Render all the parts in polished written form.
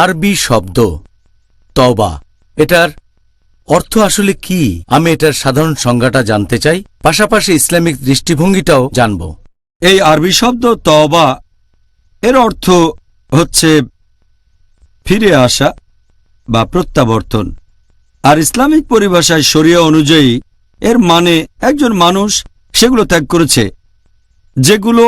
আরবি শব্দ তওবা, এটার অর্থ আসলে কি? আমি এটার সাধারণ সংজ্ঞাটা জানতে চাই, পাশাপাশি ইসলামিক দৃষ্টিভঙ্গিটাও জানব। এই আরবি শব্দ তওবা এর অর্থ হচ্ছে ফিরে আসা বা প্রত্যাবর্তন, আর ইসলামিক পরিভাষায় শরিয়া অনুযায়ী এর মানে একজন মানুষ সেগুলো ত্যাগ করেছে যেগুলো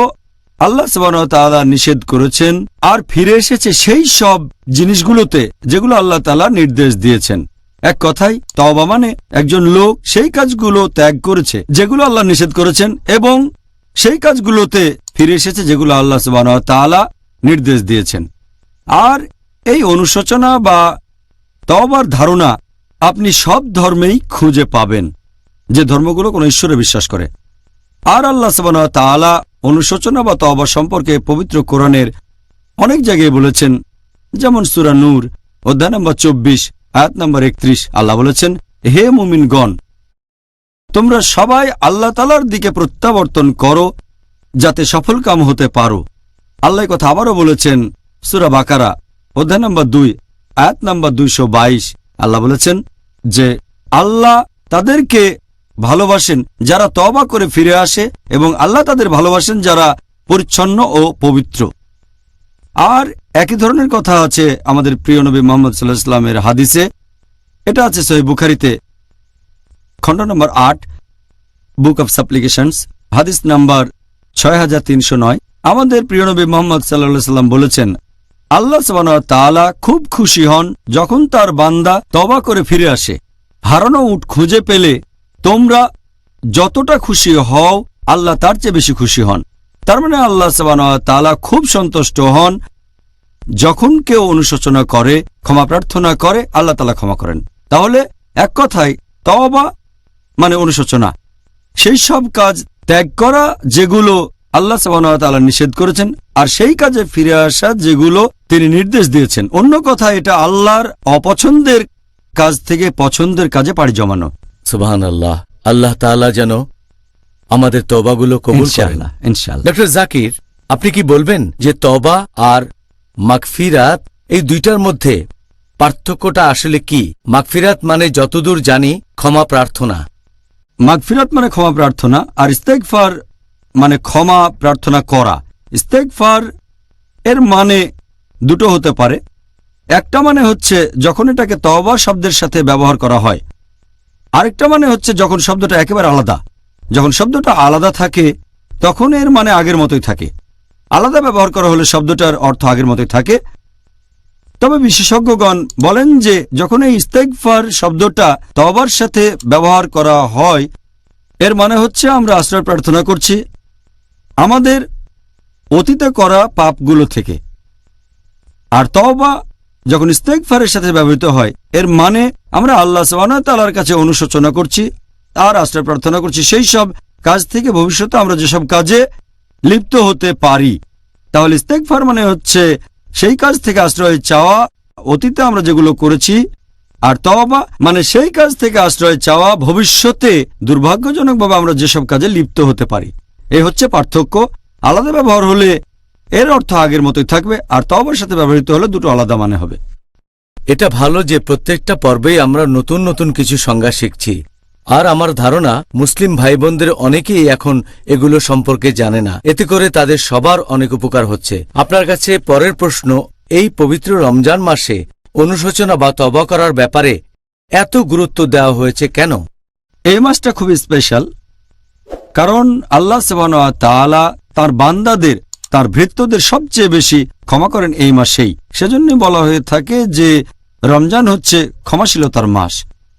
আল্লাহ সুবহানাহু ওয়া তাআলা নিষেধ করেছেন, আর ফিরে এসেছে সেই সব জিনিসগুলোতে যেগুলো আল্লাহ তাআলা নির্দেশ দিয়েছেন। এক কথায় তওবা মানে একজন লোক সেই কাজগুলো ত্যাগ করেছে যেগুলো আল্লাহ নিষেধ করেছেন এবং সেই কাজগুলোতে ফিরে এসেছে যেগুলো আল্লাহ সুবহানাহু ওয়া তাআলা নির্দেশ দিয়েছেন। আর এই অনুশোচনা বা তওবার ধারণা আপনি সব ধর্মেই খুঁজে পাবেন, যে ধর্মগুলো কোনো ঈশ্বরে বিশ্বাস করে। আর আল্লাহ সুবহানাহু ওয়া তাআলা অনুশোচনা বা তওবা সম্পর্কে পবিত্র কোরআনের অনেক জায়গায় বলেছেন, যেমন সূরা নূর অধ্যায় নম্বর 24 আয়াত নম্বর 31 আল্লাহ বলেছেন, হে মুমিনগণ, তোমরা সবাই আল্লাহ তাআলার দিকে প্রত্যাবর্তন করো যাতে সফল কাম হতে পারো। আল্লাহ কথা আবারও বলেছেন সূরা বাকারা অধ্যায় নম্বর 2 আয়াত নম্বর 222 আল্লাহ বলেছেন যে আল্লাহ তাদেরকে ভালোবাসেন যারা তওবা করে ফিরে আসে এবং আল্লাহ তাদের ভালোবাসেন যারা পরিচ্ছন্ন ও পবিত্র। আর একই ধরনের কথা আছে আমাদের প্রিয় নবী মুহাম্মদ সাল্লাল্লাহু আলাইহি ওয়াসাল্লামের হাদিসে, এটা আছে সহিহ বুখারীতে খণ্ড নম্বর 8 বুক অব সাপ্লিকেশনস হাদিস নাম্বার 6309। আমাদের প্রিয় নবী মুহাম্মদ সাল্লাল্লাহু আলাইহি ওয়াসাল্লাম বলেছেন, আল্লাহ সুবহানাহু ওয়া তাআলা খুব খুশি হন যখন তার বান্দা তওবা করে ফিরে আসে। হারানো উট খুঁজে পেলে তোমরা যতটা খুশি হও আল্লাহ তার চেয়ে বেশি খুশি হন। তার মানে আল্লাহ সুবহানাহু ওয়া তাআলা খুব সন্তুষ্ট হন যখন কেউ অনুশোচনা করে, ক্ষমা প্রার্থনা করে, আল্লাহ তাআলা ক্ষমা করেন। তাহলে এক কথায় তওবা মানে অনুশোচনা, সেই সব কাজ ত্যাগ করা যেগুলো আল্লাহ সুবহানাহু ওয়া তাআলা নিষেধ করেছেন, আর সেই কাজে ফিরে আসা যেগুলো তিনি নির্দেশ দিয়েছেন। অন্য কথা, এটা আল্লাহর অপছন্দের কাজ থেকে পছন্দের কাজে পাড়ি জমানো। সুবহানাল্লাহ, আল্লাহ তাআলা যেন আমাদের তওবাগুলো কবুল করেন ইনশাআল্লাহ। ডক্টর জাকির, আপনি কি বলবেন যে তওবা আর মাগফিরাত এই দুইটার মধ্যে পার্থক্যটা আসলে কি? মাগফিরাত মানে যতদূর জানি ক্ষমা প্রার্থনা, মাগফিরাত মানে ক্ষমা প্রার্থনা, আর ইস্তেগফার মানে ক্ষমা প্রার্থনা করা। ইস্তেগফার এর মানে দুটো হতে পারে। একটা মানে হচ্ছে যখন এটাকে তওবা শব্দের সাথে ব্যবহার করা হয়, আরেকটা মানে হচ্ছে যখন শব্দটা একেবারে আলাদা। যখন শব্দটা আলাদা থাকে তখন এর মানে আগের মতোই থাকে। আলাদা ব্যবহার করা হলে শব্দটার অর্থ আগের মতোই থাকে। তবে বিশেষজ্ঞগণ বলেন যে যখন এই ইস্তেগফার শব্দটা তওবার সাথে ব্যবহার করা হয়, এর মানে হচ্ছে আমরা আশ্রয় প্রার্থনা করছি আমাদের অতীতে করা পাপগুলো থেকে। আর তওবা যখন ইস্তেগফারের সাথে ব্যবহৃত হয়, এর মানে আমরা আল্লাহ সুবহানাহু ওয়া তাআলার কাছে অনুশোচনা করছি আর আশ্রয় প্রার্থনা করছি সেই সব কাজ থেকে ভবিষ্যতে আমরা যেসব কাজে লিপ্ত হতে পারি। তাহলে ইস্তেগফার মানে হচ্ছে সেই কাজ থেকে আশ্রয় চাওয়া অতীতে আমরা যেগুলো করেছি, আর তওবা মানে সেই কাজ থেকে আশ্রয় চাওয়া ভবিষ্যতে দুর্ভাগ্যজনকভাবে আমরা যেসব কাজে লিপ্ত হতে পারি। এই হচ্ছে পার্থক্য। আলাদা ব্যবহার হলে এর অর্থ আগের মতোই থাকবে, আর তওবার সাথে ব্যবহৃত হলে দুটো আলাদা মানে হবে। এটা ভালো যে প্রত্যেকটা পর্বেই আমরা নতুন নতুন কিছু সংজ্ঞা শিখছি, আর আমার ধারণা মুসলিম ভাই বোনদের অনেকেই এখন এগুলো সম্পর্কে জানে না। এতে করে তাদের সবার অনেক উপকার হচ্ছে। আপনার কাছে পরের প্রশ্ন, এই পবিত্র রমজান মাসে অনুশোচনা বা তওবা করার ব্যাপারে এত গুরুত্ব দেওয়া হয়েছে কেন? এই মাসটা খুবই স্পেশাল, কারণ আল্লাহ সুবহানাহু ওয়া তাআলা তার বান্দাদের, তার ভৃত্যদের সবচেয়ে বেশি ক্ষমা করেন এই মাসেই। সেজন্যই বলা হয়ে থাকে যে রমজান হচ্ছে ক্ষমাশীলতার মাস।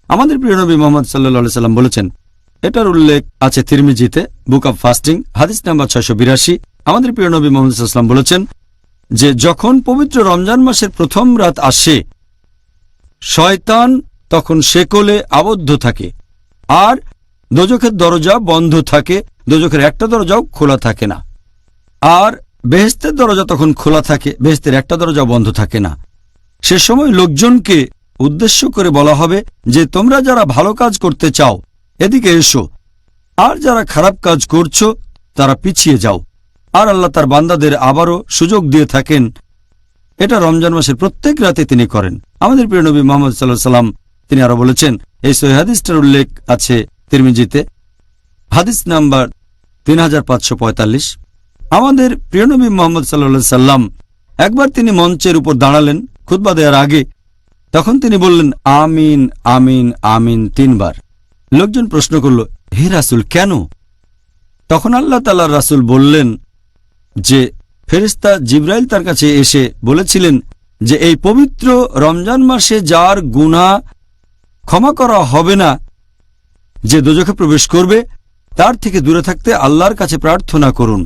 আমাদের প্রিয় নবী মুহাম্মদ সাল্লাল্লাহু আলাইহি সাল্লাম বলেছেন, এটার উল্লেখ আছে তিরমিজিতে বুক অব ফাস্টিং হাদিস নাম্বার 682। আমাদের প্রিয় নবী মুহাম্মদ সাল্লাল্লাহু আলাইহি সাল্লাম বলেছেন যে যখন পবিত্র রমজান মাসের প্রথম রাত আসে, শয়তান তখন শেকলে আবদ্ধ থাকে আর দোজখের দরজা বন্ধ থাকে, দোজখের একটা দরজাও খোলা থাকে না। আর বেহেশতের দরজা তখন খোলা থাকে, বেহেশতের একটা দরজাও বন্ধ থাকে না। সে সময় লোকজনকে উদ্দেশ্য করে বলা হবে যে তোমরা যারা ভালো কাজ করতে চাও এদিকে এসো, আর যারা খারাপ কাজ করছো তারা পিছিয়ে যাও। আর আল্লাহ তার বান্দাদের আবারও সুযোগ দিয়ে থাকেন এটা রমজান মাসের প্রত্যেক রাতে তিনি করেন। আমাদের প্রিয় নবী মুহাম্মদ সাল্লাল্লাহু আলাইহি সাল্লাম তিনি আরো বলেছেন, এই সহিহ হাদিসটার উল্লেখ আছে তিরমিজিতে, হাদিস নাম্বার 3545। আমাদের প্রিয় নবী মুহাম্মদ সাল্লাল্লাহু আলাইহি সাল্লাম একবার তিনি মঞ্চের উপর দাঁড়ালেন খুতবা দেওয়ার আগে। তখন তিনি বললেন, আমিন আমিন আমিন 3 বার। লোকজন প্রশ্ন করল, হে রাসূল, কেন? তখন আল্লাহ তাআলার রাসূল বললেন যে ফেরেশতা জিবরাইল তার কাছে এসে বলেছিলেন যে এই পবিত্র রমজান মাসে যার গুনাহ ক্ষমা করা হবে না, যে দোজখে প্রবেশ করবে, তার থেকে দূরে থাকতে আল্লাহর কাছে প্রার্থনা করুন।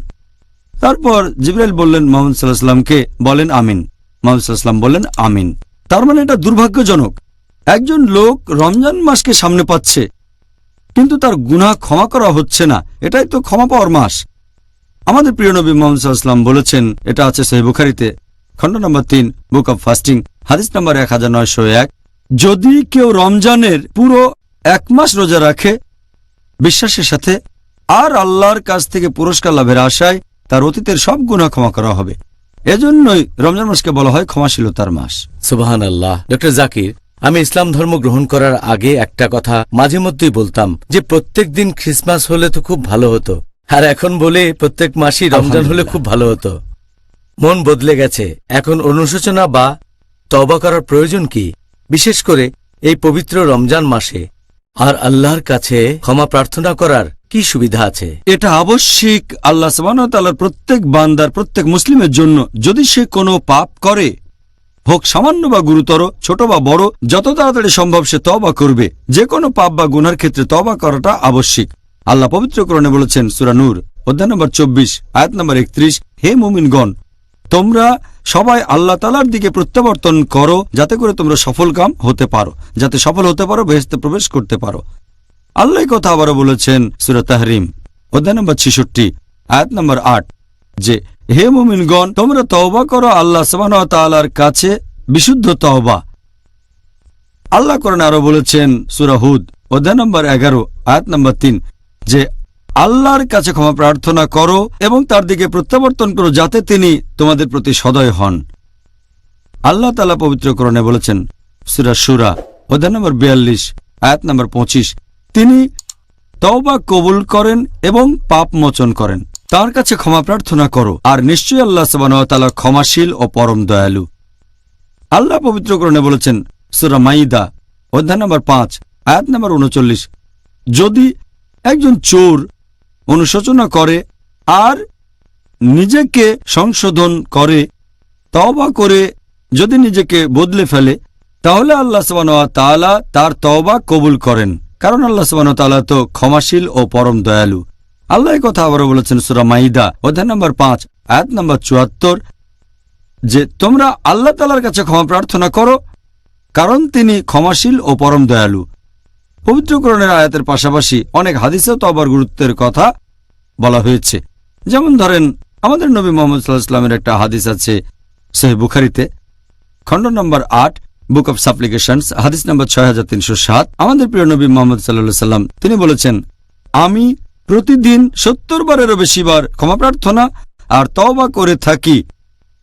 তারপর জিবরাইল বললেন মুহাম্মদ সাল্লাল্লাহু আলাইহি সাল্লামকে, বলেন আমিন। মুহাম্মদ সাল্লাল্লাহু আলাইহি সাল্লাম বললেন আমিন। তার মানে এটা দুর্ভাগ্যজনক, একজন লোক রমজান মাসকে সামনে পাচ্ছে কিন্তু তার গুনাহ ক্ষমা করা হচ্ছে না। এটাই তো ক্ষমা পাওয়ার মাস। আমাদের প্রিয় নবী মুহাম্মদ সাল্লাল্লাহু আলাইহি সাল্লাম বলেছেন, এটা আছে সহিহ বুখারীতে, খণ্ড নম্বর 3, বুক অব ফাস্টিং, হাদিস নম্বর 1901, যদি কেউ রমজানের পুরো 1 মাস রোজা রাখে বিশ্বাসের সাথে আর আল্লাহর কাছ থেকে পুরস্কার লাভের আশায়, তার অতীতের সব গুনাহ ক্ষমা করা হবে। এজন্যই রমজান মাসকে বলা হয় ক্ষমাশীলতার মাস। সুবহানাল্লাহ। ডক্টর জাকির, আমি ইসলাম ধর্ম গ্রহণ করার আগে একটা কথা মাঝে মধ্যেই বলতাম যে প্রত্যেক দিন খ্রিসমাস হলে তো খুব ভালো হতো, আর এখন বলে প্রত্যেক মাসই রমজান হলে খুব ভালো হতো। মন বদলে গেছে। এখন অনুশোচনা বা তওবা করার প্রয়োজন কি, বিশেষ করে এই পবিত্র রমজান মাসে? আর আল্লাহর কাছে ক্ষমা প্রার্থনা করার কি সুবিধা আছে? এটা আবশ্যিক আল্লাহ সুবহানাহু ওয়া তাআলার প্রত্যেক বান্দার, প্রত্যেক মুসলিমের জন্য। যদি সে কোনো পাপ করে, হোক সামান্য বা গুরুতর, ছোট বা বড়, যত তাড়াতাড়ি সম্ভব সে তওবা করবে। যে কোনো পাপ বা গুনার ক্ষেত্রে তওবা করাটা আবশ্যিক। আল্লাহ পবিত্র কোরআনে বলেছেন, সূরা নূর অধ্যায় নম্বর 24 আয়াত নম্বর 31, হে মুমিনগণ, তোমরা সবাই আল্লাহ তাআলার দিকে প্রত্যাবর্তন করো যাতে করে তোমরা সফলকাম হতে পারো, যাতে সফল হতে পারো, বেহেশতে প্রবেশ করতে পারো। আল্লাহ এই কথা আবারও বলেছেন সূরা তাহরিম অধ্যায় নম্বর 66 আয়াত নম্বর 8, যে হে মুমিনগণ, তোমরা তওবা করো আল্লাহ সুবহানাহু ওয়া তাআলার কাছে বিশুদ্ধ তওবা। আল্লাহ কোরআনে আরো বলেছেন সূরা হুদ অধ্যায় নম্বর 11 আয়াত নম্বর 3, যে আল্লাহর কাছে ক্ষমা প্রার্থনা করো এবং তার দিকে প্রত্যাবর্তন করো যাতে তিনি তোমাদের প্রতি সদয় হন। আল্লাহ তাআলা পবিত্র কোরআনে বলেছেন সূরা শূরা অধ্যায় নম্বর 42 আয়াত নম্বর 25, তিনি তওবা কবুল করেন এবং পাপ মোচন করেন। তার কাছে ক্ষমা প্রার্থনা করো, আর নিশ্চয়ই আল্লাহ সুবহানাহু ওয়া তাআলা ক্ষমাশীল ও পরম দয়ালু। আল্লাহ পবিত্র কোরআনে বলেছেন সূরা মাইদা অধ্যায় নম্বর 5 আয়াত নম্বর 39, যদি একজন চোর অনুশোচনা করে আর নিজেকে সংশোধন করে, তওবা করে যদি নিজেকে বদলে ফেলে, তাহলে আল্লাহ সুবহানাহু ওয়া তাআলা তার তওবা কবুল করেন, কারণ আল্লাহ সুবহানাহু ওয়া তাআলা তো ক্ষমাশীল ও পরম দয়ালু। আল্লাহ এই কথা আবারও বলেছেন সূরা মাইদা অধ্যায় নম্বর 5 আয়াত নম্বর 74, যে তোমরা আল্লাহ তাআলার কাছে ক্ষমা প্রার্থনা করো কারণ তিনি ক্ষমাশীল ও পরম দয়ালু। পবিত্র কোরআনের আয়াতের পাশাপাশি অনেক হাদিসেও তওবার গুরুত্বের কথা বলা হয়েছে। যেমন ধরেন, আমাদের নবী মুহাম্মদ সাল্লাল্লাহু আলাইহি ওয়াসাল্লামের একটা হাদিস আছে সহিহ বুখারীতে, খণ্ড নম্বর 8, বুক অব সাপ্লিকেশনস, হাদিস নম্বর 6307। আমাদের প্রিয় নবী মুহাম্মদ সাল্লাল্লাহু আলাইহি ওয়াসাল্লাম তিনি বলেছেন, আমি প্রতিদিন 70 বারেরও বেশি বার ক্ষমা প্রার্থনা আর তওবা করে থাকি।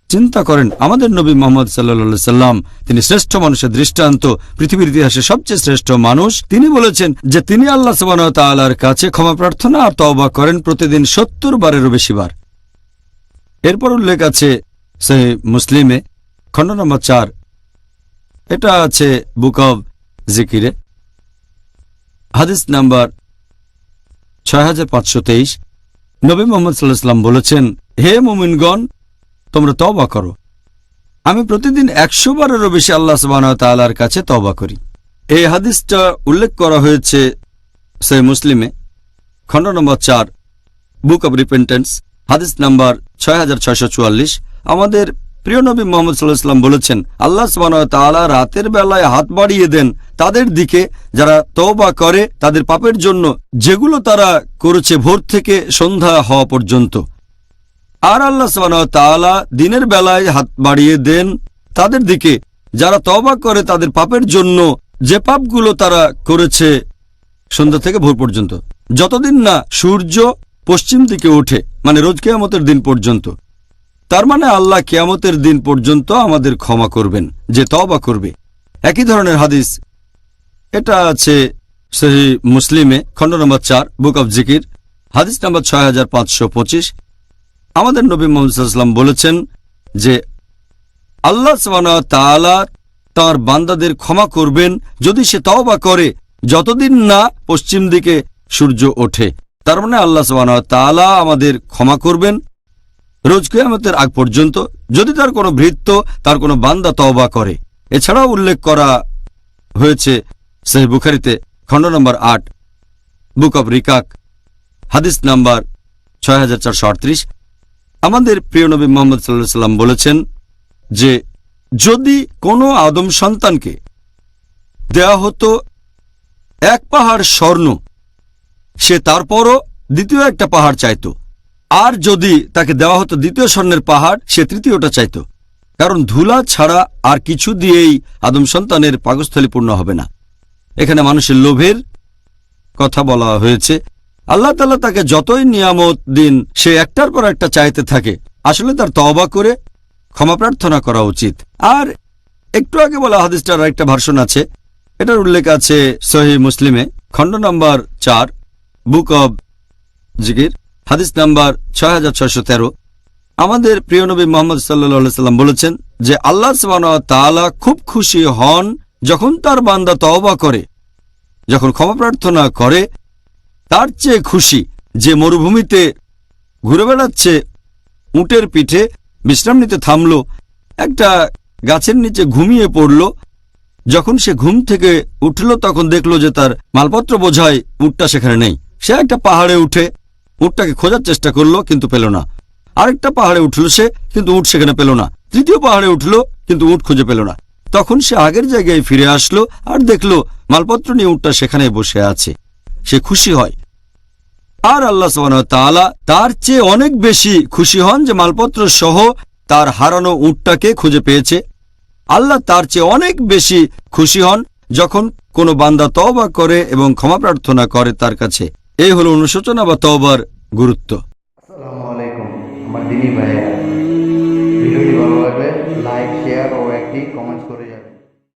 চিন্তা করেন, আমাদের নবী মুহাম্মদ সাল্লাল্লাহু আলাইহি ওয়াসাল্লাম তিনি শ্রেষ্ঠ মানুষের দৃষ্টান্ত, পৃথিবীর ইতিহাসে সবচেয়ে শ্রেষ্ঠ মানুষ। তিনি বলেছেন যে তিনি আল্লাহ সুবহানাহু ওয়া তাআলার কাছে ক্ষমা প্রার্থনা আর তওবা করেন প্রতিদিন 70 বারেরও বেশি বার। এরপর উল্লেখ আছে সহিহ মুসলিমে, খণ্ড নম্বর 4, এটা আছে বুক অব জিকিরে, হাদিস নাম্বার 6523। নবী মুহাম্মদ সাল্লাল্লাহু আলাইহি ওয়াসাল্লাম বলেছেন, হে মুমিনগণ, তোমরা তওবা করো। আমি প্রতিদিন 100 বারেরও বেশি আল্লাহ সুবহানাহু ওয়া তাআলার কাছে তওবা করি। এই হাদিসটা উল্লেখ করা হয়েছে সহিহ মুসলিমে, খণ্ড নম্বর 4, বুক অব রিপেন্টেন্স, হাদিস নাম্বার 6644। আমাদের প্রিয় নবী মুহাম্মদ সাল্লাল্লাহু আলাইহি ওয়াসাল্লাম বলেছেন, আল্লাহ সুবহানাহু ওয়া তাআলা রাতের বেলায় হাত বাড়িয়ে দেন তাদের দিকে যারা তওবা করে তাদের পাপের জন্য, যেগুলো তারা করেছে ভোর থেকে সন্ধ্যা হওয়া পর্যন্ত। আর আল্লাহ সুবহানাহু ওয়া তাআলা দিনের বেলায় হাত বাড়িয়ে দেন তাদের দিকে যারা তওবা করে তাদের পাপের জন্য, যে পাপগুলো তারা করেছে সন্ধ্যা থেকে ভোর পর্যন্ত, যতদিন না সূর্য পশ্চিম দিকে ওঠে, মানে রোজ কিয়ামতের দিন পর্যন্ত। তার মানে আল্লাহ কিয়ামতের দিন পর্যন্ত আমাদের ক্ষমা করবেন যে তওবা করবে। একই ধরনের হাদিস এটা আছে সহি মুসলিমে, খণ্ড নম্বর 4, বুক অব জিকির, হাদিস নম্বর 6525। আমাদের নবী মুহাম্মদ সাল্লাল্লাহু আলাইহি ওয়াসাল্লাম বলেছেন যে আল্লাহ সুবহানাহু ওয়া তাআলা তাঁর বান্দাদের ক্ষমা করবেন যদি সে তওবা করে, যতদিন না পশ্চিম দিকে সূর্য ওঠে। তার মানে আল্লাহ সুবহানাহু ওয়া তাআলা আমাদের ক্ষমা করবেন রোজ কিয়ামতের আগ পর্যন্ত যদি তার কোনো ভৃত্য, তার কোনো বান্দা তওবা করে। এছাড়াও উল্লেখ করা হয়েছে সহিহ বুখারীতে, খণ্ড নম্বর 8, বুক অব রিকাক, হাদিস নাম্বার 6438। আমাদের প্রিয় নবী মুহাম্মদ সাল্লাল্লাহু আলাইহি ওয়াসাল্লাম বলেছেন যে যদি কোনো আদম সন্তানকে দেয়া হতো 1 পাহাড় স্বর্ণ, সে তারপরও দ্বিতীয় একটা পাহাড় চাইত, আর যদি তাকে দেওয়া হতো 2য় স্বর্ণের পাহাড়, সে 3য়টা চাইত। কারণ ধুলা ছাড়া আর কিছু দিয়েই আদম সন্তানের পাকস্থলী পূর্ণ হবে না। এখানে মানুষের লোভের কথা বলা হয়েছে। আল্লাহ তাআলা তাকে যতই নিয়ামত দিন, সে একটার পর একটা চাইতে থাকে। আসলে তার তওবা করে ক্ষমা প্রার্থনা করা উচিত। আর একটু আগে বলা হাদিসটার আরেকটা ভার্সন আছে, এটার উল্লেখ আছে সহিহ মুসলিমে, খণ্ড নম্বর 4, বুক অব জিকির, হাদিস নাম্বার 6613। আমাদের প্রিয় নবী মুহাম্মদ সাল্লাল্লাহু আলাইহি ওয়াসাল্লাম বলেছেন যে আল্লাহ সুবহানাহু ওয়া তাআলা খুব খুশি হন যখন তার বান্দা তওবা করে, যখন ক্ষমা প্রার্থনা করে। তার চেয়ে খুশি যে মরুভূমিতে ঘুরে বেড়াচ্ছে, উটের পিঠে বিশ্রাম নিতে থামল, একটা গাছের নিচে ঘুমিয়ে পড়ল। যখন সে ঘুম থেকে উঠল তখন দেখল যে তার মালপত্র বোঝাই উটটা সেখানে নেই। সে একটা পাহাড়ে উঠে উটটাকে খোঁজার চেষ্টা করলো, কিন্তু পেল না। আরেকটা পাহাড়ে উঠল সে, কিন্তু উট সেখানে পেল না। 3য় পাহাড়ে উঠল, কিন্তু উট খুঁজে পেল না। তখন সে আগের জায়গায় ফিরে আসলো আর দেখল মালপত্র নিয়ে উটটা সেখানে বসে আছে। সে খুশি হয়। আর আল্লাহ সুবহানাহু ওয়া তাআলা তার চেয়ে অনেক বেশি খুশি হন যে মালপত্র সহ তার হারানো উটটাকে খুঁজে পেয়েছে। আল্লাহ তার চেয়ে অনেক বেশি খুশি হন যখন কোনো বান্দা তওবা করে এবং ক্ষমা প্রার্থনা করে তার কাছে। এই হলো অনুশোচনা বা তওবার গুরুত্ব। আসসালামু আলাইকুম আমার দিনী ভাইয়েরা, ভিডিওটি ভালো লাগলে লাইক, শেয়ার ও একটি কমেন্টস